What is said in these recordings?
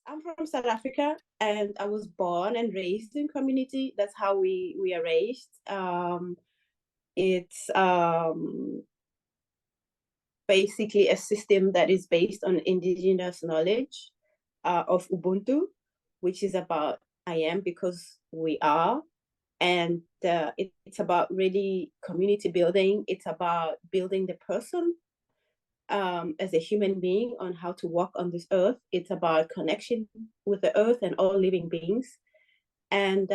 I'm from South Africa, and I was born and raised in community. That's how we are raised. It's basically a system that is based on indigenous knowledge of Ubuntu, which is about I am because we are. And it's about really community building. It's about building the person as a human being on how to walk on this earth. It's about connection with the earth and all living beings. And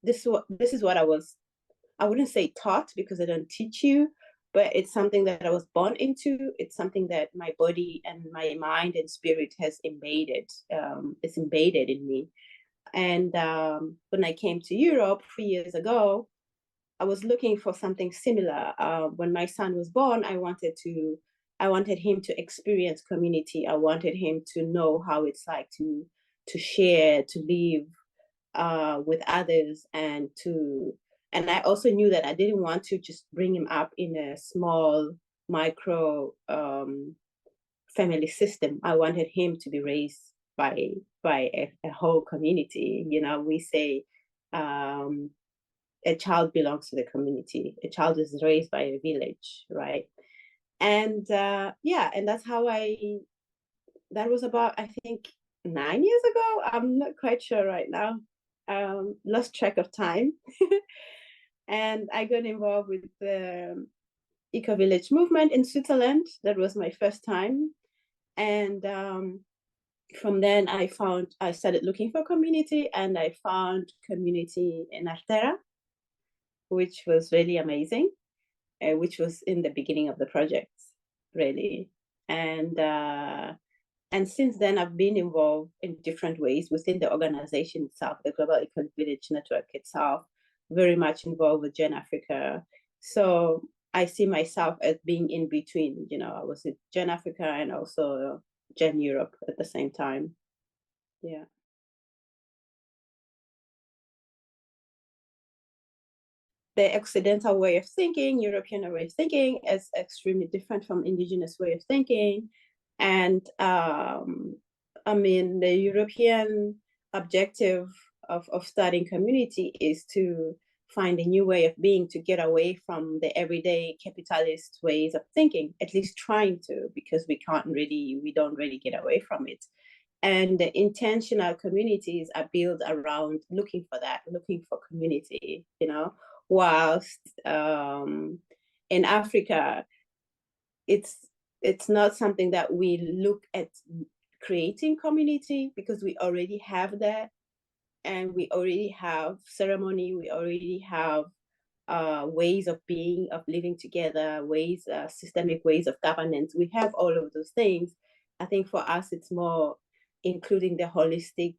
this is what I wouldn't say taught because I don't teach you, but it's something that I was born into. It's something that my body and my mind and spirit has embedded. It's embedded in me. And when I came to Europe 3 years ago, I was looking for something similar. When my son was born, I wanted him to experience community. I wanted him to know how it's like to share, to live with others, and I also knew that I didn't want to just bring him up in a small micro family system. I wanted him to be raised by a whole community. You know, we say a child belongs to the community. A child is raised by a village, right? And yeah, and that's how that was about, I think, 9 years ago. I'm not quite sure right now. Lost track of time. And I got involved with the eco-village movement in Switzerland. That was my first time. And from then I started looking for community, and I found community in Artera, which was really amazing, which was in the beginning of the project, really. And since then, I've been involved in different ways within the organization itself, the Global Eco-Village Network itself, very much involved with Gen Africa. So I see myself as being in between. You know, I was at Gen Africa and also Gen Europe at the same time. Yeah. The Occidental way of thinking, European way of thinking, is extremely different from Indigenous way of thinking. And I mean, the European objective of studying community is to find a new way of being, to get away from the everyday capitalist ways of thinking, at least trying to, because we don't really get away from it. And the intentional communities are built around looking for that, looking for community, you know, whilst in Africa, it's not something that we look at creating community, because we already have that, and we already have ceremony, we already have ways of being, of living together, systemic ways of governance. We have all of those things. I think for us, it's more including the holistic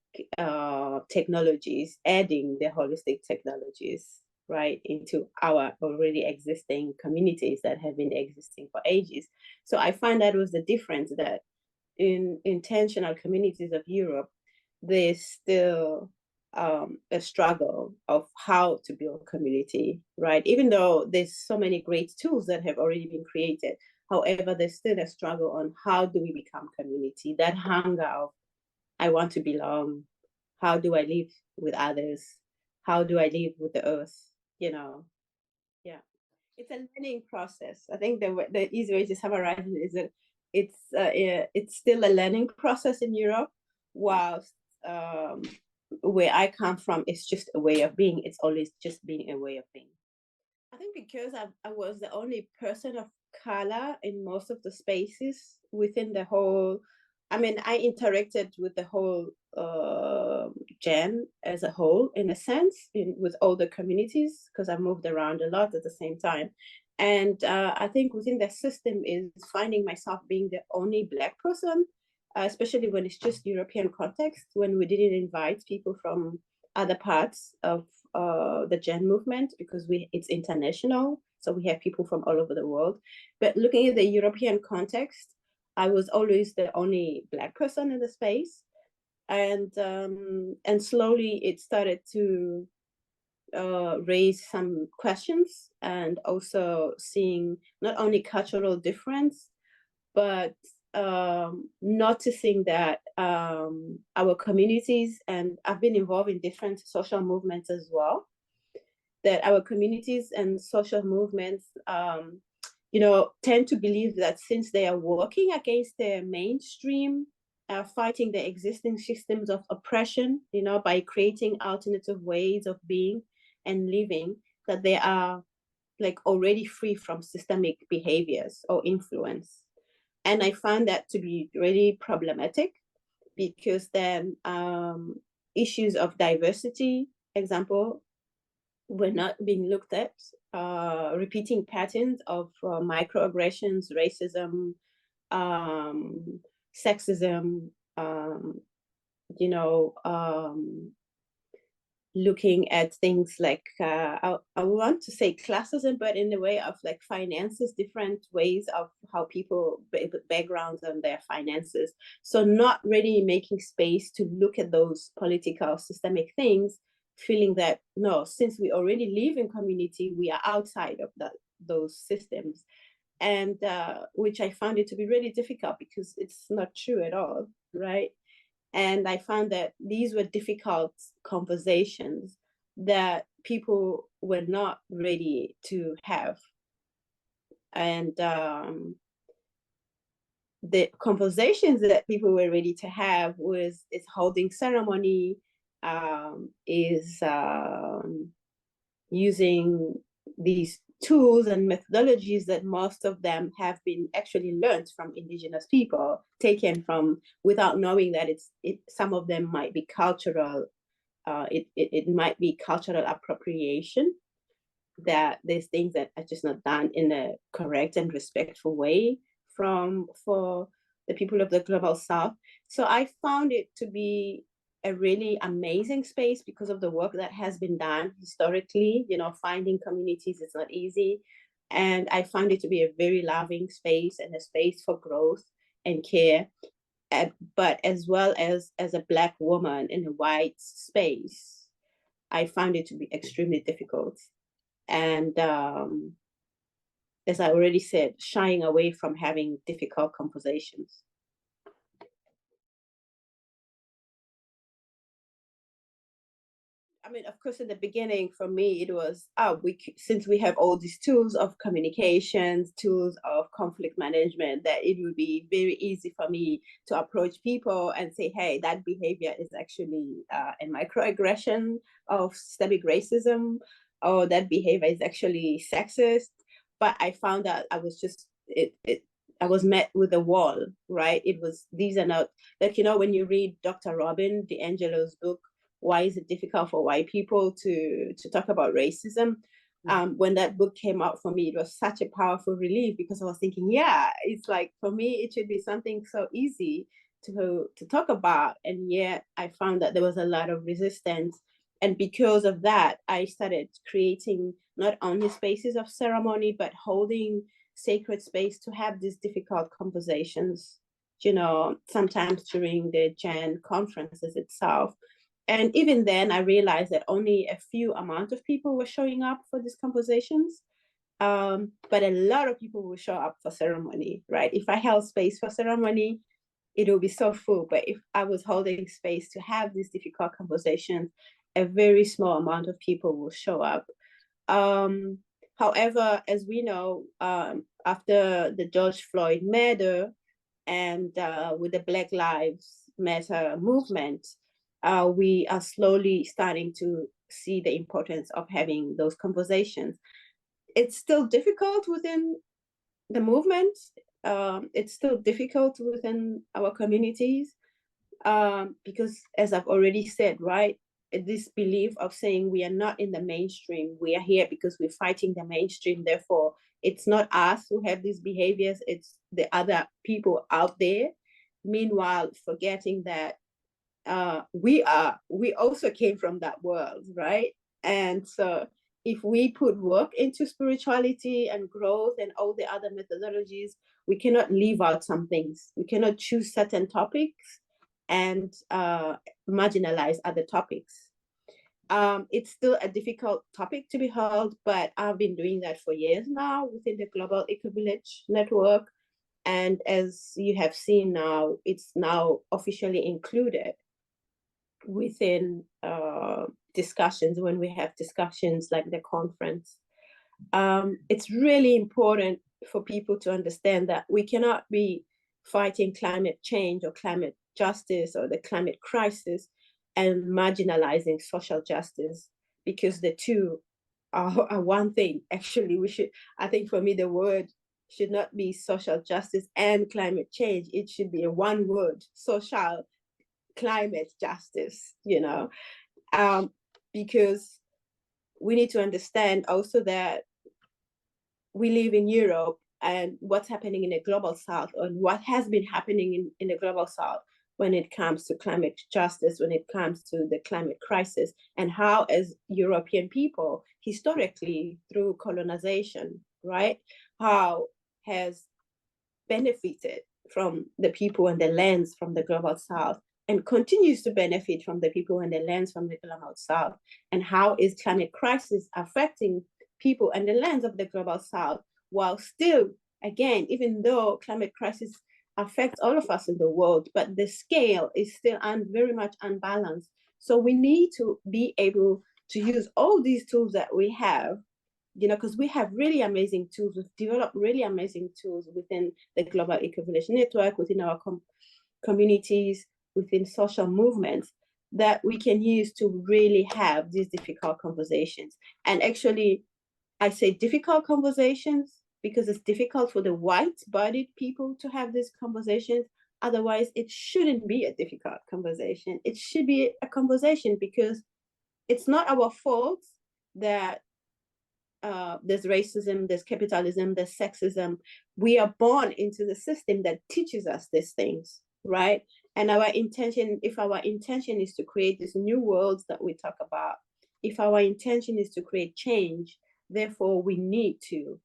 technologies, adding the holistic technologies, right, into our already existing communities that have been existing for ages. So I find that was the difference, that in intentional communities of Europe, there's still a struggle of how to build community, right? Even though there's so many great tools that have already been created, however, there's still a struggle on how do we become community, that hunger of I want to belong. How do I live with others? How do I live with the earth? You know, yeah. It's a learning process. I think the easy way to summarize it is that it's still a learning process in Europe, whilst where I come from, it's just a way of being. It's always just being a way of being. I think because I was the only person of color in most of the spaces within the whole. I mean, I interacted with the whole Gen as a whole, in a sense, with all the communities, because I moved around a lot at the same time. And I think within the system is finding myself being the only Black person, especially when it's just European context, when we didn't invite people from other parts of the Gen movement, because it's international. So we have people from all over the world. But looking at the European context, I was always the only Black person in the space. And slowly it started to raise some questions, and also seeing not only cultural difference, but noticing that our communities, and I've been involved in different social movements as well, that our communities and social movements, tend to believe that since they are working against the mainstream, fighting the existing systems of oppression, by creating alternative ways of being and living, that they are like already free from systemic behaviors or influence. And I find that to be really problematic, because then issues of diversity, example, were not being looked at. Repeating patterns of microaggressions, racism, sexism, you know, looking at things like, I want to say classism, but in the way of like finances, different ways of how people, backgrounds on their finances. So not really making space to look at those political systemic things, feeling that, no, since we already live in community, we are outside of those systems. And which I found it to be really difficult, because it's not true at all, right? And I found that these were difficult conversations that people were not ready to have. And the conversations that people were ready to have is holding ceremony, is using these tools and methodologies that most of them have been actually learned from Indigenous people, taken from, without knowing that some of them might be cultural. It might be cultural appropriation, that there's things that are just not done in a correct and respectful way for the people of the global South. So I found it to be a really amazing space because of the work that has been done historically. Finding communities is not easy. And I found it to be a very loving space and a space for growth and care. But as well as a Black woman in a white space, I found it to be extremely difficult. And as I already said, shying away from having difficult conversations. I mean, of course, in the beginning, for me, it was, since we have all these tools of communications, tools of conflict management, that it would be very easy for me to approach people and say, hey, that behavior is actually a microaggression of systemic racism, or that behavior is actually sexist. But I found out I was just, I was met with a wall, right? These are not, like, when you read Dr. Robin DiAngelo's book, Why is it difficult for white people to talk about racism? When that book came out for me, it was such a powerful relief, because I was thinking, yeah, it's like, for me, it should be something so easy to talk about. And yet I found that there was a lot of resistance. And because of that, I started creating not only spaces of ceremony, but holding sacred space to have these difficult conversations, sometimes during the Jan conferences itself. And even then, I realized that only a few amount of people were showing up for these conversations. But a lot of people will show up for ceremony, right? If I held space for ceremony, it will be so full. But if I was holding space to have these difficult conversations, a very small amount of people will show up. However, as we know, after the George Floyd murder and with the Black Lives Matter movement, we are slowly starting to see the importance of having those conversations. It's still difficult within the movement. It's still difficult within our communities, because, as I've already said, right, this belief of saying we are not in the mainstream, we are here because we're fighting the mainstream, therefore it's not us who have these behaviors, it's the other people out there. Meanwhile, forgetting that we also came from that world, right? And so if we put work into spirituality and growth and all the other methodologies, we cannot leave out some things. We cannot choose certain topics and marginalize other topics. It's still a difficult topic to be held, but I've been doing that for years now within the Global Eco-Village Network. And as you have seen now, it's now officially included within discussions when we have discussions like the conference. It's really important for people to understand that we cannot be fighting climate change or climate justice or the climate crisis and marginalizing social justice, because the two are one thing. Actually, I think for me, the word should not be social justice and climate change. It should be a one word, social climate justice, because we need to understand also that we live in Europe, and what's happening in the global south, and what has been happening in the global south when it comes to climate justice, when it comes to the climate crisis, and how, as European people, historically through colonization, right, how has benefited from the people and the lands from the global south, and continues to benefit from the people and the lands from the global south, and how is climate crisis affecting people and the lands of the global south, while still, again, even though climate crisis affects all of us in the world, but the scale is still very much unbalanced. So we need to be able to use all these tools that we have, because we have really amazing tools. We've developed really amazing tools within the Global Eco-Village Network, within our communities, within social movements, that we can use to really have these difficult conversations. And actually, I say difficult conversations because it's difficult for the white-bodied people to have these conversations. Otherwise, it shouldn't be a difficult conversation. It should be a conversation because it's not our fault that there's racism, there's capitalism, there's sexism. We are born into the system that teaches us these things, right? And if our intention is to create these new worlds that we talk about, if our intention is to create change, therefore we need to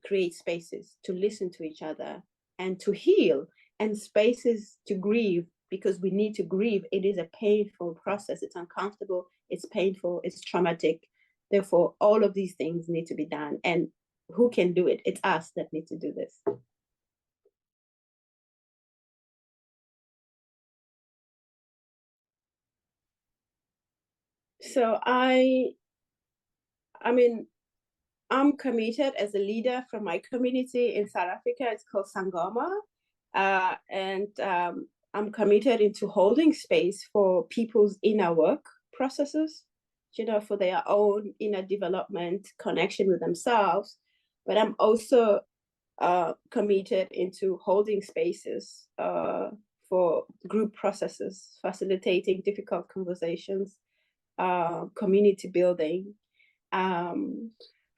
create spaces to listen to each other and to heal, and spaces to grieve, because we need to grieve. It is a painful process. It's uncomfortable, it's painful, it's traumatic. Therefore, all of these things need to be done. And who can do it? It's us that need to do this. So I mean, I'm committed as a leader from my community in South Africa. It's called Sangoma. And I'm committed into holding space for people's inner work processes, for their own inner development, connection with themselves. But I'm also committed into holding spaces for group processes, facilitating difficult conversations, community building,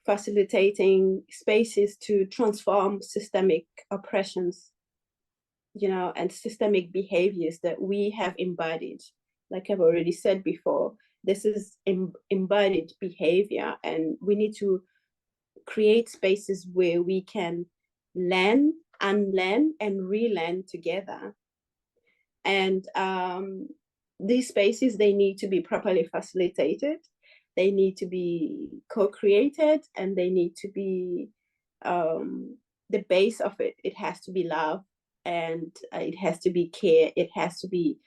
facilitating spaces to transform systemic oppressions, and systemic behaviors that we have embodied. Like I've already said before, this is embodied behavior, and we need to create spaces where we can learn, unlearn, and relearn together. And these spaces, they need to be properly facilitated, they need to be co-created, and they need to be the base of it has to be love, and it has to be care, it has to be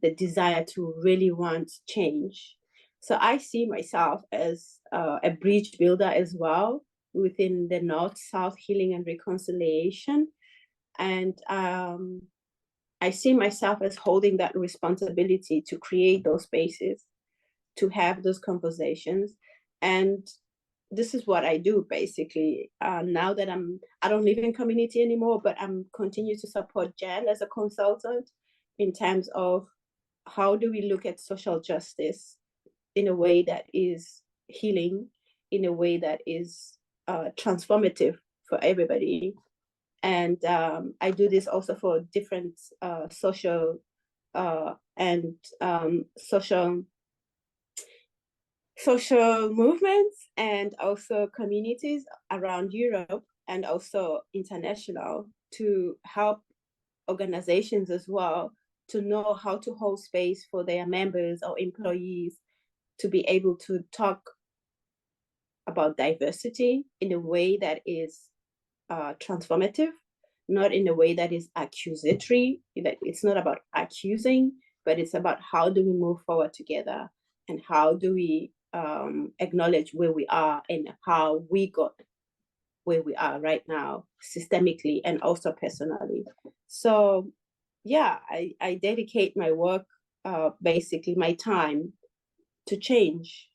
the desire to really want change. So I see myself as a bridge builder as well within the North-South Healing and Reconciliation. And I see myself as holding that responsibility to create those spaces, to have those conversations. And this is what I do basically. Now that I don't live in community anymore, but I'm continue to support Jen as a consultant in terms of how do we look at social justice in a way that is healing, in a way that is transformative for everybody. And I do this also for different social and social movements, and also communities around Europe and also international, to help organizations as well to know how to hold space for their members or employees to be able to talk about diversity in a way that is transformative, not in a way that is accusatory. It's not about accusing, but it's about how do we move forward together, and how do we acknowledge where we are and how we got where we are right now, systemically and also personally. So yeah, I dedicate my work, basically my time, to change.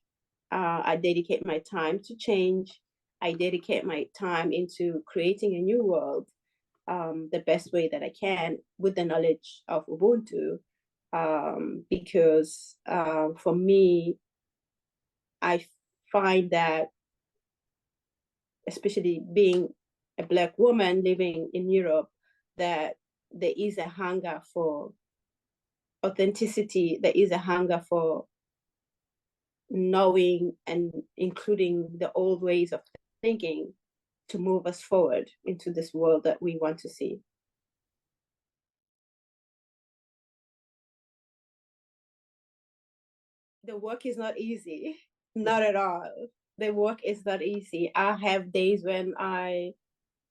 I dedicate my time to change. I dedicate my time into creating a new world, the best way that I can with the knowledge of Ubuntu, because for me, I find that, especially being a Black woman living in Europe, that there is a hunger for authenticity, there is a hunger for knowing and including the old ways of thinking to move us forward into this world that we want to see. The work is not easy, not at all. The work is not easy. I have days when I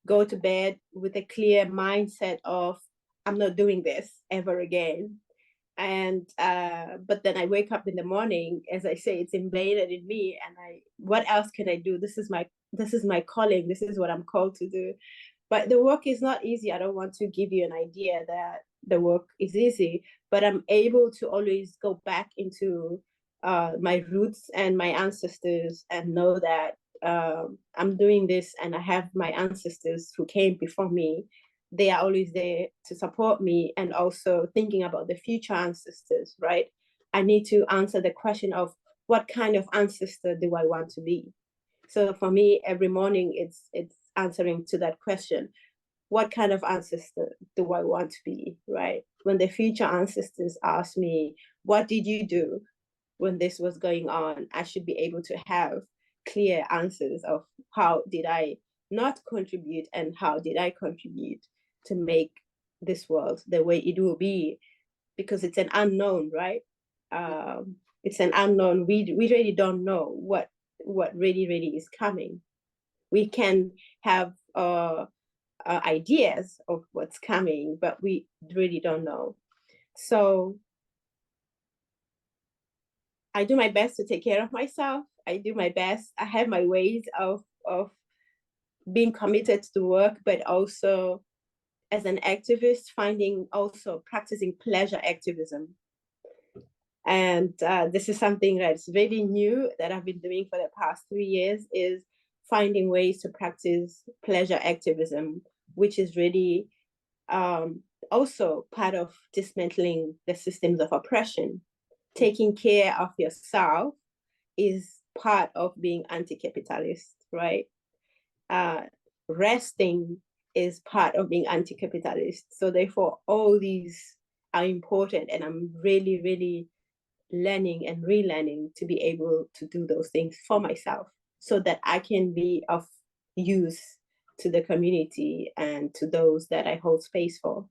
go to bed with a clear mindset of, I'm not doing this ever again. And but then I wake up in the morning, as I say, it's embedded in me, and what else can I do? This is my calling. This is what I'm called to do. But the work is not easy. I don't want to give you an idea that the work is easy, but I'm able to always go back into my roots and my ancestors and know that I'm doing this, and I have my ancestors who came before me. They are always there to support me, and also thinking about the future ancestors, right? I need to answer the question of, what kind of ancestor do I want to be? So for me, every morning it's answering to that question. What kind of ancestor do I want to be, right? When the future ancestors ask me, what did you do when this was going on? I should be able to have clear answers of, how did I not contribute and how did I contribute to make this world the way it will be, because it's an unknown, right? It's an unknown. We really don't know what really is coming. We can have ideas of what's coming, but we really don't know. So I do my best to take care of myself. I do my best. I have my ways of being committed to work, but also as an activist, finding also practicing pleasure activism. And this is something that's very new that I've been doing for the past 3 years, is finding ways to practice pleasure activism, which is really also part of dismantling the systems of oppression. Taking care of yourself is part of being anti-capitalist, right? Resting is part of being anti-capitalist. So therefore, all these are important, and I'm really, really learning and relearning to be able to do those things for myself, so that I can be of use to the community and to those that I hold space for.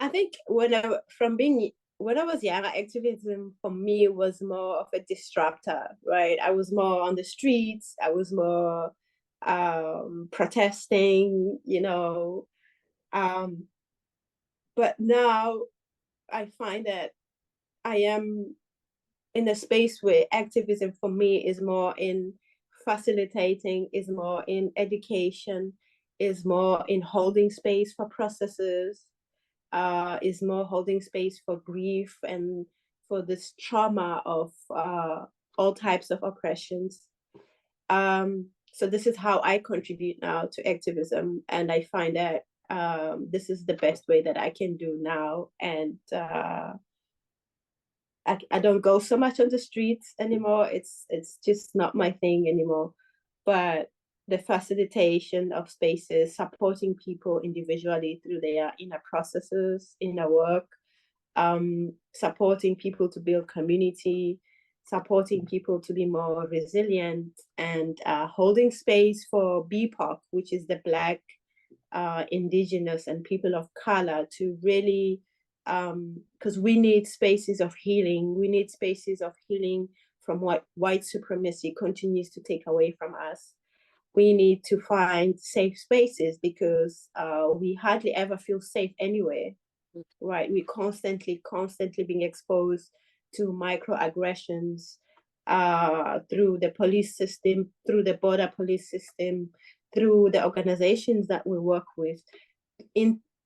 I think when I was young, activism for me was more of a disruptor, right? I was more on the streets. I was more protesting, but now I find that I am in a space where activism for me is more in facilitating, is more in education, is more in holding space for processes, is more holding space for grief and for this trauma of all types of oppressions. So this is how I contribute now to activism, and I find that this is the best way that I can do now. And I don't go so much on the streets anymore. It's just not my thing anymore. But the facilitation of spaces, supporting people individually through their inner processes, inner work, supporting people to build community, supporting people to be more resilient, and holding space for BIPOC, which is the Black, Indigenous, and people of color, to really, because we need spaces of healing. We need spaces of healing from what white supremacy continues to take away from us. We need to find safe spaces because we hardly ever feel safe anywhere, right? We constantly being exposed to microaggressions through the police system, through the border police system, through the organizations that we work with,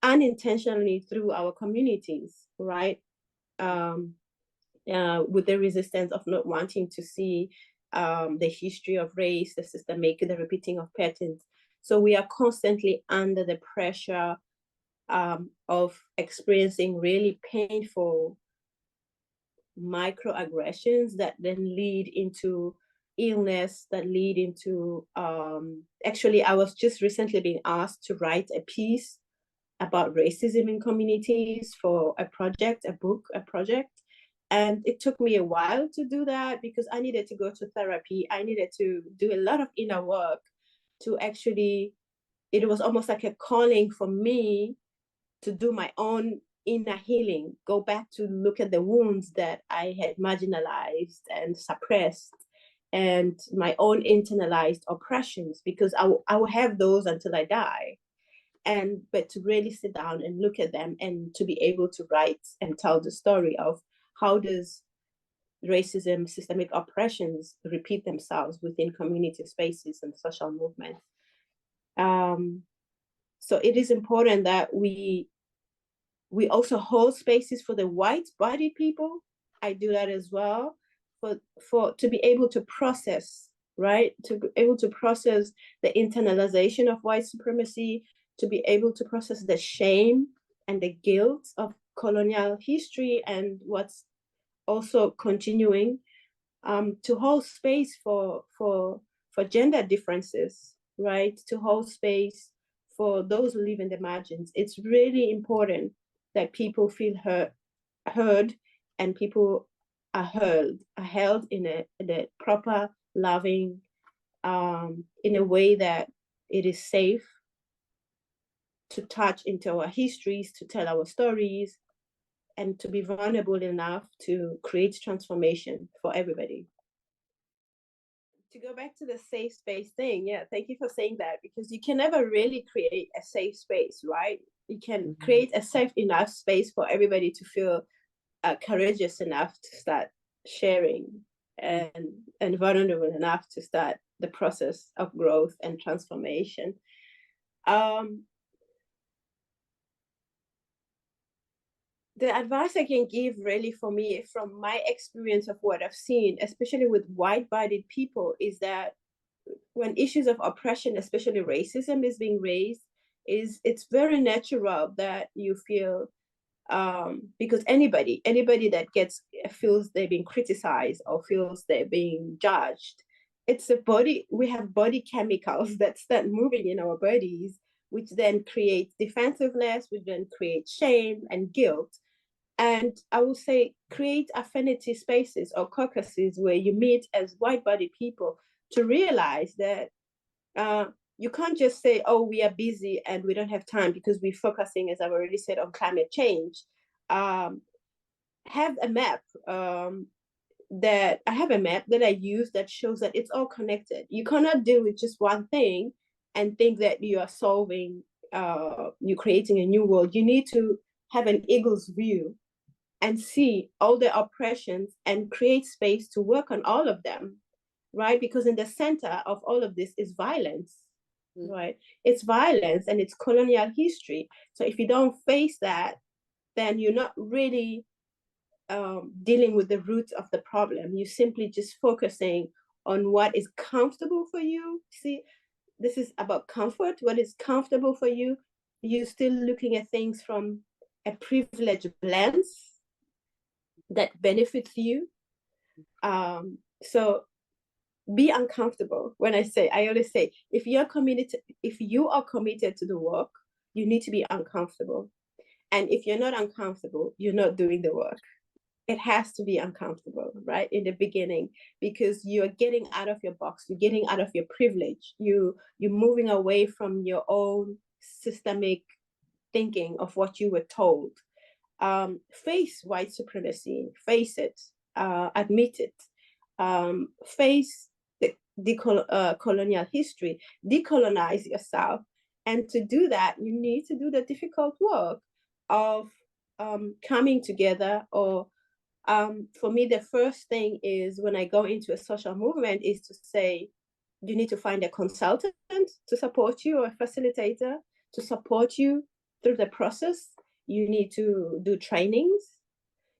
unintentionally through our communities, right? With the resistance of not wanting to see the history of race, the systemic, the repeating of patterns. So we are constantly under the pressure of experiencing really painful microaggressions that then lead into illness, that lead into actually, I was just recently being asked to write a piece about racism in communities for a project, a project. And it took me a while to do that because I needed to go to therapy. I needed to do a lot of inner work to actually, it was almost like a calling for me to do my own inner healing, go back to look at the wounds that I had marginalized and suppressed and my own internalized oppressions, because I will have those until I die. But to really sit down and look at them and to be able to write and tell the story of how does racism, systemic oppressions repeat themselves within community spaces and social movements. So it is important that we also hold spaces for the white-bodied people. I do that as well, for to be able to process, right? To be able to process the internalization of white supremacy, to be able to process the shame and the guilt of colonial history and what's also continuing, to hold space for gender differences, right? To hold space for those who live in the margins. It's really important that people feel heard and people are held in a proper, loving, in a way that it is safe to touch into our histories, to tell our stories, and to be vulnerable enough to create transformation for everybody. To go back to the safe space thing, yeah, thank you for saying that, because you can never really create a safe space, right? You can create a safe enough space for everybody to feel courageous enough to start sharing and vulnerable enough to start the process of growth and transformation. The advice I can give really, for me, from my experience of what I've seen, especially with white-bodied people, is that when issues of oppression, especially racism, is being raised, it's very natural that you feel, because anybody that feels they're being criticized or feels they're being judged, it's a body, we have body chemicals that start moving in our bodies, which then creates defensiveness, which then creates shame and guilt. And I will say, create affinity spaces or caucuses where you meet as white-bodied people to realize that you can't just say, oh, we are busy and we don't have time because we're focusing, as I've already said, on climate change. Have a map that I use that shows that it's all connected. You cannot deal with just one thing and think that you are solving, you're creating a new world. You need to have an eagle's view and see all the oppressions and create space to work on all of them, right? Because in the center of all of this is violence, right? It's violence and it's colonial history. So if you don't face that, then you're not really dealing with the root of the problem. You're simply just focusing on what is comfortable for you. See, this is about comfort. What is comfortable for you? You're still looking at things from a privileged lens that benefits you. So be uncomfortable. I always say, if you are committed to the work, you need to be uncomfortable. And if you're not uncomfortable, you're not doing the work. It has to be uncomfortable, right, in the beginning, because you're getting out of your box, you're getting out of your privilege, you're moving away from your own systemic thinking of what you were told. Face white supremacy, face it, admit it, face the colonial history, decolonize yourself. And to do that, you need to do the difficult work of coming together. Or for me, the first thing is when I go into a social movement is to say, you need to find a consultant to support you, or a facilitator to support you through the process. You need to do trainings.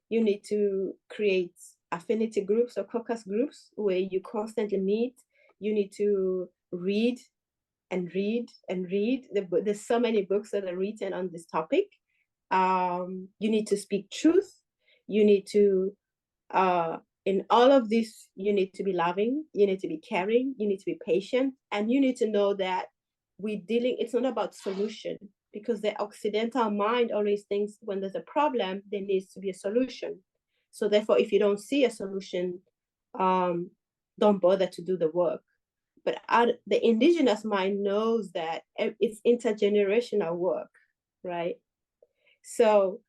You need to create affinity groups or caucus groups where you constantly meet. You need to read and read and read. There's so many books that are written on this topic. You need to speak truth. You need to in all of this, you need to be loving, you need to be caring, you need to be patient, and you need to know that it's not about solution, because the Occidental mind always thinks when there's a problem, there needs to be a solution. So therefore, if you don't see a solution, don't bother to do the work. But the Indigenous mind knows that it's intergenerational work, right? So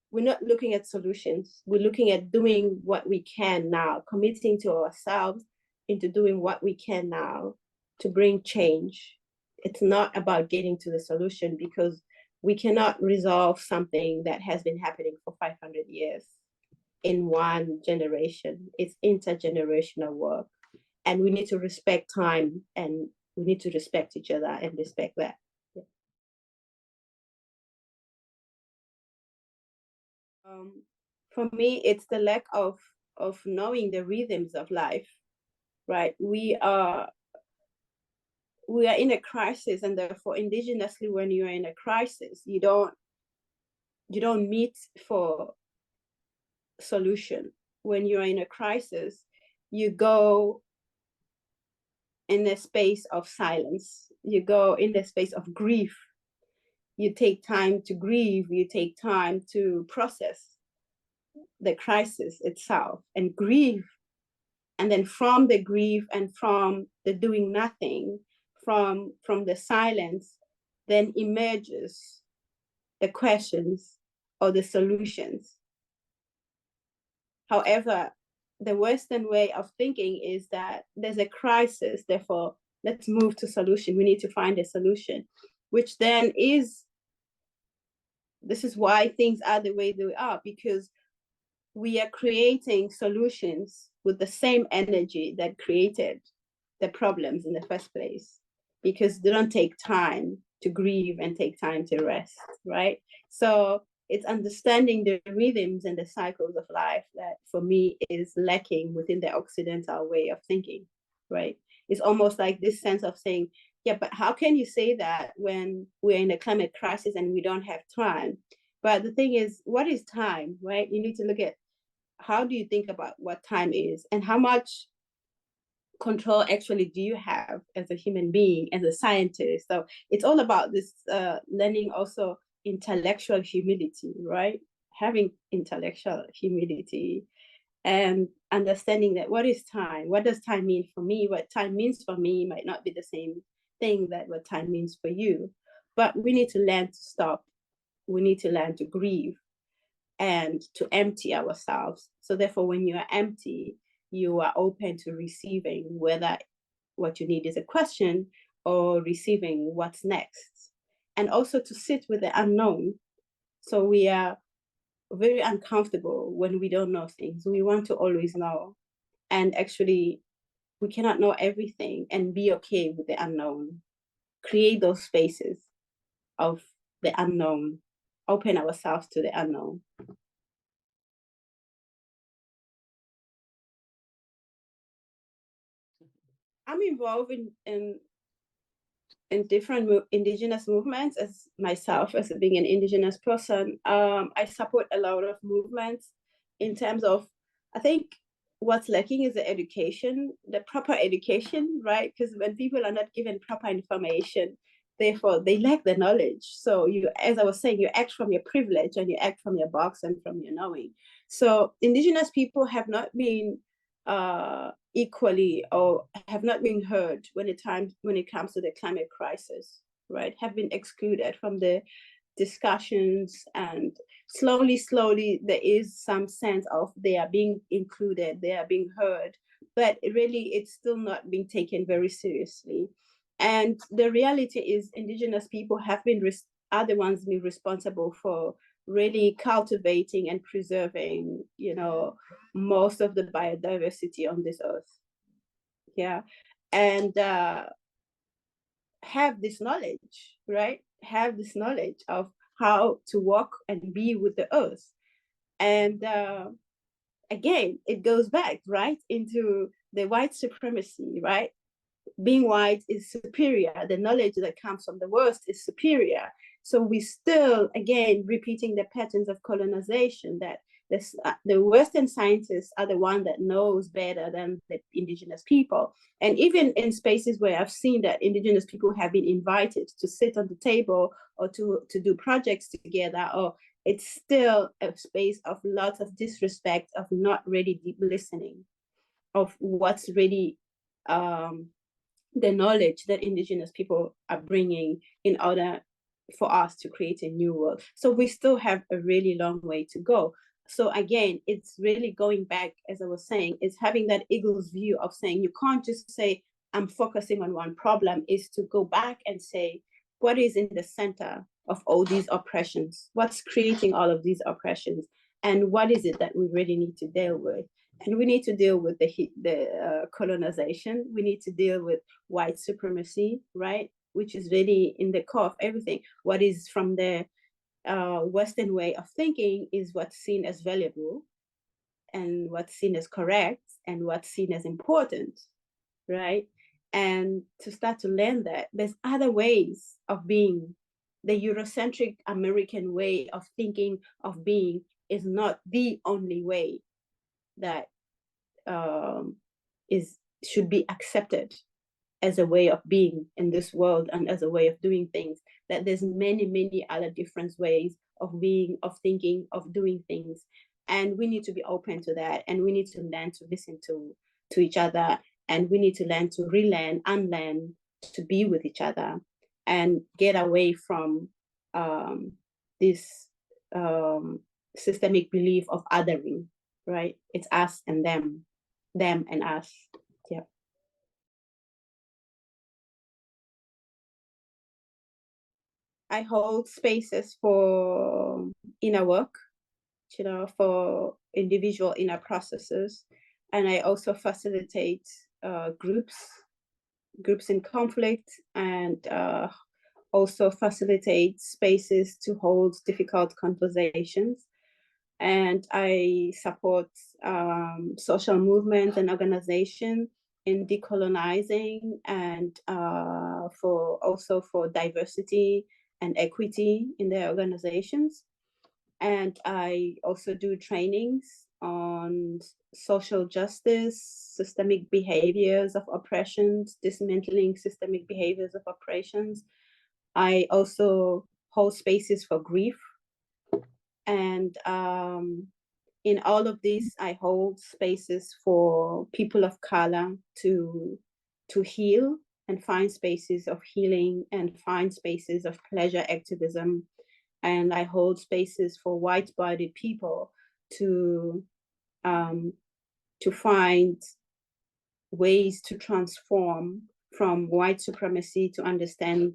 we're not looking at solutions. We're looking at doing what we can now, committing to ourselves into doing what we can now to bring change. It's not about getting to the solution, because we cannot resolve something that has been happening for 500 years in one generation. It's intergenerational work. And we need to respect time, and we need to respect each other and respect that. For me, it's the lack of knowing the rhythms of life, right? We are in a crisis, and therefore, indigenously, when you are in a crisis, you don't meet for solution. When you are in a crisis, you go in a space of silence. You go in the space of grief. You take time to grieve. You take time to process the crisis itself and grieve. And then from the grief and from the doing nothing, from the silence, then emerges the questions or the solutions. However, the Western way of thinking is that there's a crisis, therefore let's move to solution. We need to find a solution, which then this is why things are the way they are, because we are creating solutions with the same energy that created the problems in the first place, because they don't take time to grieve and take time to rest, right? So it's understanding the rhythms and the cycles of life that, for me, is lacking within the Occidental way of thinking, right? It's almost like this sense of saying, yeah, but how can you say that when we're in a climate crisis and we don't have time? But the thing is, what is time, right? You need to look at, how do you think about what time is, and how much control actually do you have as a human being, as a scientist? So it's all about this learning also intellectual humility, right? Having intellectual humility and understanding that what is time? What does time mean for me? What time means for me might not be the same thing that what time means for you. But we need to learn to stop. We need to learn to grieve and to empty ourselves. So therefore, when you are empty, you are open to receiving, whether what you need is a question or receiving what's next. And also to sit with the unknown. So we are very uncomfortable when we don't know things. We want to always know. And actually, we cannot know everything, and be okay with the unknown. Create those spaces of the unknown. Open ourselves to the unknown. I'm involved in different indigenous movements as myself, as being an indigenous person. I support a lot of movements in terms of, I think what's lacking is the education, the proper education, right? Because when people are not given proper information, therefore they lack the knowledge. So you, as I was saying, you act from your privilege and you act from your box and from your knowing. So indigenous people have not been equally, or have not been heard when it comes to the climate crisis, right? Have been excluded from the discussions, and slowly there is some sense of they are being included, they are being heard, but really it's still not being taken very seriously. And the reality is Indigenous people have been are the ones being responsible for really cultivating and preserving, you know, most of the biodiversity on this earth. Yeah. And have this knowledge, right? Have this knowledge of how to walk and be with the earth. And again, it goes back, right, into the white supremacy, right? Being white is superior. The knowledge that comes from the West is superior. So we still, again, repeating the patterns of colonization that the Western scientists are the one that knows better than the Indigenous people. And even in spaces where I've seen that Indigenous people have been invited to sit on the table or to do projects together, or it's still a space of lots of disrespect, of not really deep listening, of what's really the knowledge that Indigenous people are bringing in order for us to create a new world. So we still have a really long way to go. So again, it's really going back, as I was saying, it's having that eagle's view of saying, you can't just say, I'm focusing on one problem, is to go back and say, what is in the center of all these oppressions? What's creating all of these oppressions? And what is it that we really need to deal with? And we need to deal with the colonization. We need to deal with white supremacy, right? Which is really in the core of everything. What is from the Western way of thinking is what's seen as valuable, and what's seen as correct, and what's seen as important, right? And to start to learn that there's other ways of being. The Eurocentric American way of thinking, of being, is not the only way that should be accepted as a way of being in this world and as a way of doing things. That there's many other different ways of being, of thinking, of doing things, and we need to be open to that, and we need to learn to listen to each other, and we need to learn to relearn, unlearn, to be with each other, and get away from this systemic belief of othering, right? It's us and them and us. Yeah. I hold spaces for inner work, you know, for individual inner processes. And I also facilitate groups in conflict, and also facilitate spaces to hold difficult conversations. And I support social movements and organization in decolonizing, and for diversity and equity in their organizations. And I also do trainings on social justice, systemic behaviors of oppressions, dismantling systemic behaviors of oppressions. I also hold spaces for grief. And in all of this, I hold spaces for people of color to heal and find spaces of healing and find spaces of pleasure activism. And I hold spaces for white-bodied people to find ways to transform from white supremacy, to understand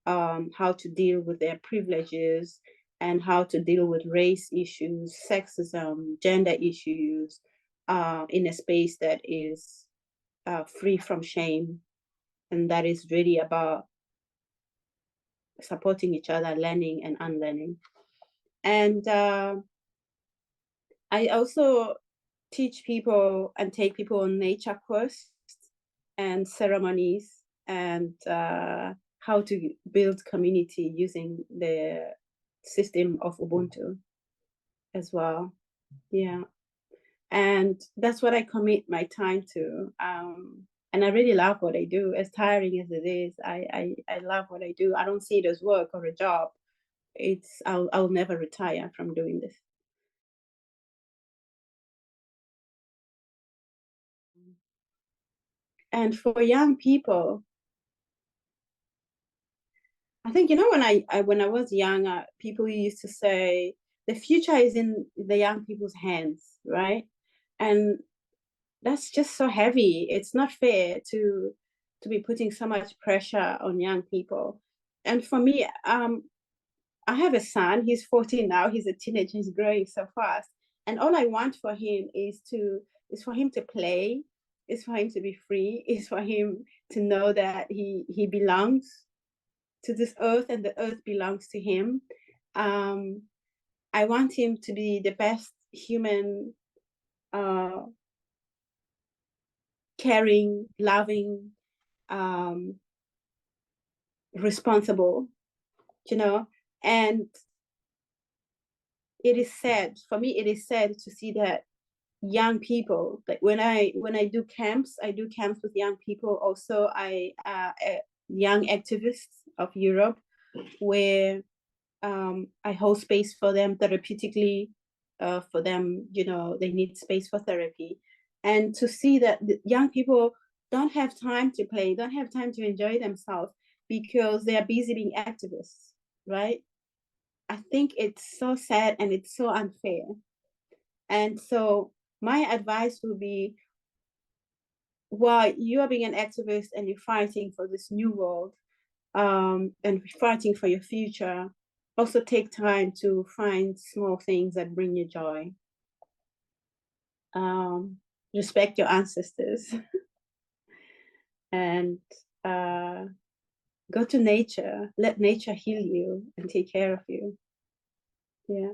how to deal with their privileges, and how to deal with race issues, sexism, gender issues, in a space that is free from shame, and that is really about supporting each other, learning and unlearning. And I also teach people and take people on nature quests and ceremonies, and how to build community using the system of Ubuntu as well. Yeah. And that's what I commit my time to. And I really love what I do. As tiring as it is, I love what I do. I don't see it as work or a job. I'll never retire from doing this. And for young people, I think, you know, when I was younger, people used to say the future is in the young people's hands, right? And that's just so heavy. It's not fair to be putting so much pressure on young people. And for me, I have a son. He's 14 now. He's a teenager. He's growing so fast. And all I want for him is for him to play, is for him to be free, is for him to know that he belongs to this earth and the earth belongs to him. I want him to be the best human, caring, loving, responsible, you know. And it is sad for me. It is sad to see that young people, like when I do camps, I do camps with young people. Also, I young activists of Europe, where I hold space for them therapeutically, for them, you know, they need space for therapy. And to see that the young people don't have time to play, don't have time to enjoy themselves because they are busy being activists, right? I think it's so sad and it's so unfair. And so my advice would be, while you are being an activist and you're fighting for this new world, and fighting for your future, also take time to find small things that bring you joy. Respect your ancestors and go to nature. Let nature heal you and take care of you. Yeah.